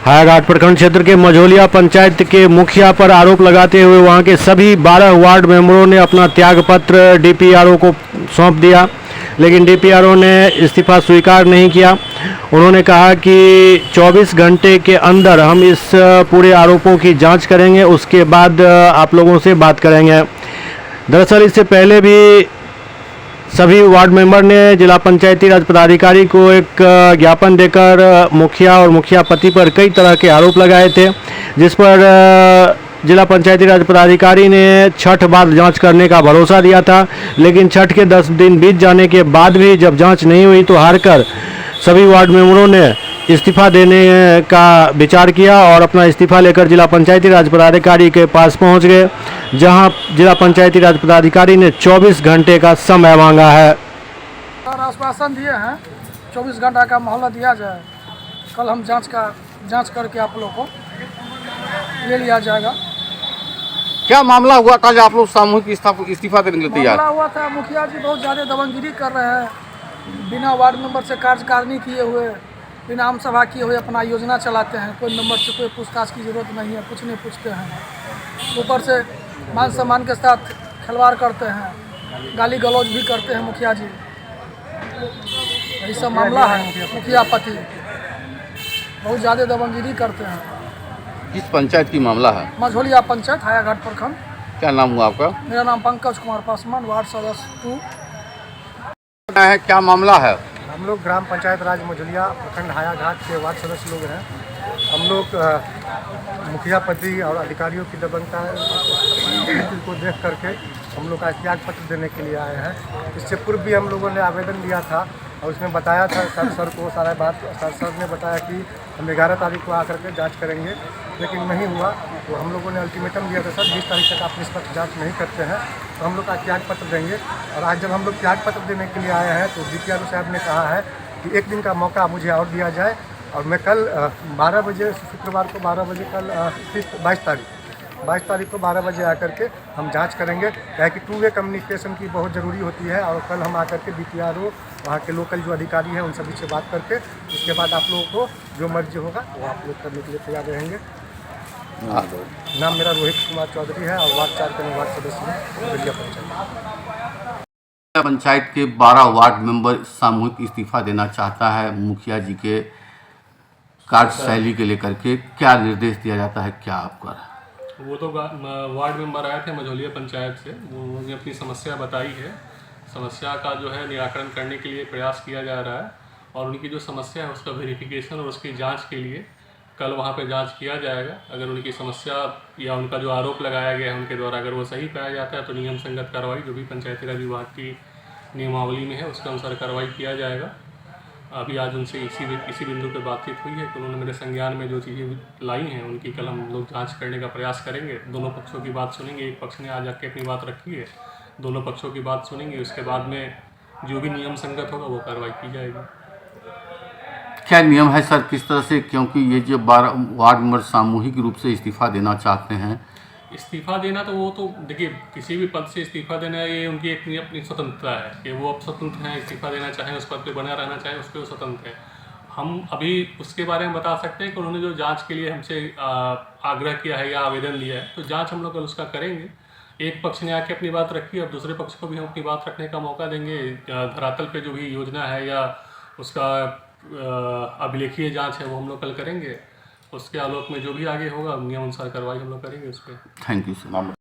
हायाघाट प्रखंड क्षेत्र के मझोलिया पंचायत के मुखिया पर आरोप लगाते हुए वहां के सभी 12 वार्ड मेंबरों ने अपना त्यागपत्र डीपीआरओ को सौंप दिया, लेकिन डीपीआरओ ने इस्तीफा स्वीकार नहीं किया। उन्होंने कहा कि 24 घंटे के अंदर हम इस पूरे आरोपों की जांच करेंगे, उसके बाद आप लोगों से बात करेंगे। दरअसल इससे पहले भी सभी वार्ड मेंबर ने जिला पंचायती राज पदाधिकारी को एक ज्ञापन देकर मुखिया और मुखिया पति पर कई तरह के आरोप लगाए थे, जिस पर जिला पंचायती राज पदाधिकारी ने छठ बाद जांच करने का भरोसा दिया था। लेकिन छठ के 10 दिन बीत जाने के बाद भी जब जांच नहीं हुई तो हारकर सभी वार्ड मेंबरों ने इस्तीफा देने का विचार किया और अपना इस्तीफा लेकर जिला पंचायती राज पदाधिकारी के पास पहुंच गए, जहां जिला पंचायती राज पदाधिकारी ने 24 घंटे का समय मांगा है। और आश्वासन दिए हैं 24 घंटा का मोहलत दिया जाए। कल हम जांच करके आप लोग को ले लिया जाएगा। क्या मामला हुआ था जो आप लोग सामूहिक इस्तीफा देने के लिए तैयार? मामला हुआ था मुखिया जी बहुत ज़्यादा दबंगगिरी कर रहे हैं, बिना वार्ड मेंबर से कार्यकारिणी किए हुए, बिना आम सभा किए हुए अपना योजना चलाते हैं। कोई मेंबर से कोई पूछताछ की जरूरत नहीं है, कुछ नहीं पूछते हैं। ऊपर से मान सम्मान के साथ खिलवाड़ करते हैं, गाली गलौज भी करते हैं मुखिया जी। यही सब मामला है। मुखिया पति बहुत ज़्यादा दबंगगिरी करते हैं। किस पंचायत की मामला है? मझोलिया पंचायत, हायाघाट प्रखंड। क्या नाम हुआ आपका? मेरा नाम पंकज कुमार पासवान, वार्ड सदस्य 2। है क्या मामला है? हम लोग ग्राम पंचायत राज मझोलिया प्रखंड हायाघाट के वार्ड सदस्य लोग हैं। हम लोग मुखिया पति और अधिकारियों की दबंगता को देख करके हम लोग का त्याग पत्र देने के लिए आए हैं। इससे पूर्व भी हम लोगों ने आवेदन दिया था और उसमें बताया था सर को सारा बात। सर ने बताया कि हम 11 तारीख को आकर के जाँच करेंगे, लेकिन नहीं हुआ। तो हम लोगों ने अल्टीमेटम दिया था सर 20 तारीख तक आप निष्पक्ष जाँच नहीं करते हैं तो हम लोग का त्याग पत्र देंगे। और आज जब हम लोग त्याग पत्र देने के लिए आए हैं तो डीपीआरओ साहब ने कहा है कि एक दिन का मौका मुझे और दिया जाए और मैं कल 12 बजे, शुक्रवार को 12 बजे, कल 22 तारीख को 12 बजे आकर के हम जांच करेंगे। क्या कि 2 वे कम्युनिकेशन की बहुत ज़रूरी होती है। और कल हम आकर के डीपीआरओ वहाँ के लोकल जो अधिकारी हैं उन सभी से बात करके उसके बाद आप लोगों को जो मर्जी होगा वो आप लोग करने के लिए तैयार रहेंगे। नाम मेरा रोहित कुमार चौधरी है और वार्ड 4 के वार्ड सदस्य हैं मझोलिया पंचायत। पंचायत के 12 वार्ड मेंबर सामूहिक इस्तीफा देना चाहता है। मुखिया जी के कार्यशैली के लेकर के क्या निर्देश दिया जाता है, क्या आपका? वो तो वार्ड मेंबर आए थे मझोलिया पंचायत से, उन्होंने अपनी समस्या बताई है। समस्या का जो है निराकरण करने के लिए प्रयास किया जा रहा है और उनकी जो समस्या है उसका वेरिफिकेशन और उसकी जांच के लिए कल वहां पे जांच किया जाएगा। अगर उनकी समस्या या उनका जो आरोप लगाया गया है उनके द्वारा अगर वो सही पाया जाता है तो नियम संगत कार्रवाई जो भी पंचायती राज विभाग की नियमावली में है उसके अनुसार कार्रवाई किया जाएगा। अभी आज उनसे इसी बिंदु पर बातचीत हुई है कि उन्होंने मेरे संज्ञान में जो चीज़ें लाई हैं उनकी कल हम लोग जांच करने का प्रयास करेंगे। दोनों पक्षों की बात सुनेंगे। एक पक्ष ने आज आके अपनी बात रखी है, दोनों पक्षों की बात सुनेंगे। उसके बाद में जो भी नियम संगत होगा वो कार्रवाई की जाएगी। क्या नियम है सर, किस तरह से? क्योंकि ये जो 12 वार्ड मेंबर सामूहिक रूप से इस्तीफा देना चाहते हैं। इस्तीफा देना तो वो तो देखिए किसी भी पद से इस्तीफा देना ये उनकी अपनी स्वतंत्रता है कि वो अब स्वतंत्र हैं, इस्तीफा देना चाहें, उस पद पे बना रहना चाहें, उस पर वो स्वतंत्र है। हम अभी उसके बारे में बता सकते हैं कि उन्होंने जो जांच के लिए हमसे आग्रह किया है या आवेदन दिया है तो जांच हम लोग कल उसका करेंगे। एक पक्ष ने आके अपनी बात रखी, अब दूसरे पक्ष को भी हम अपनी बात रखने का मौका देंगे। धरातल पे जो भी योजना है या उसका अभिलेखीय जांच है वो हम लोग कल करेंगे। उसके आलोक में जो भी आगे होगा नियमानुसार कार्रवाई हम लोग करेंगे उस पर। Thank you sir.